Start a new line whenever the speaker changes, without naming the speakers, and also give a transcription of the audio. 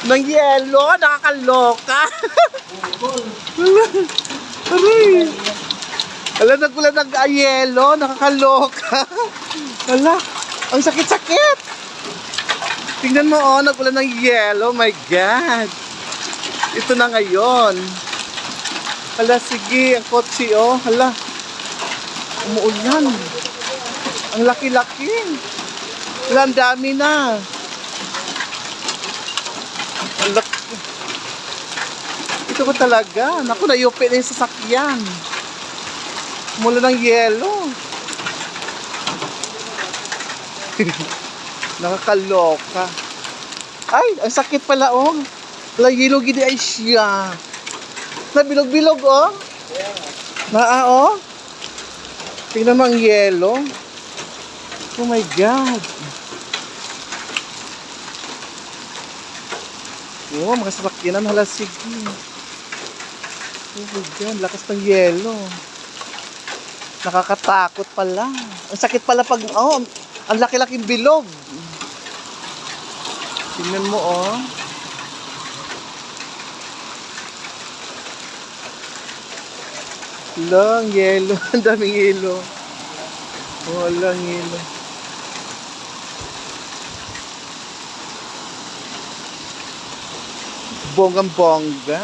ng yelo, nakakaloka. Aray. Ala, nagkulan ng yelo, nakakaloka. Ala, ang sakit-sakit. Tingnan mo, oh, nagkulan ng yelo. My God. Ito na ngayon. Hala, sige, ang kotse, oh. Hala, umuulan. Ang laki-laki. Hala, ang dami na. Ang laki. Ito ko talaga. Naku, nayupi na yung sasakyan. Mula ng yelo. Nakakaloka. Ay, ang sakit pala, oh. Wala, yelo gini ay siya. Nabilog-bilog, oh. Oh. Tingnan mo ang yelo. Oh my God. Oh, mga sasakyanan, hala, sige. Oh my God, lakas ng yelo. Nakakatakot pala. Ang sakit pala pag, oh, ang laki-laking bilog. Tingnan mo, oh. Lang, yelo. Ang daming yelo. Oh, lang yelo. Bonggang-bongga.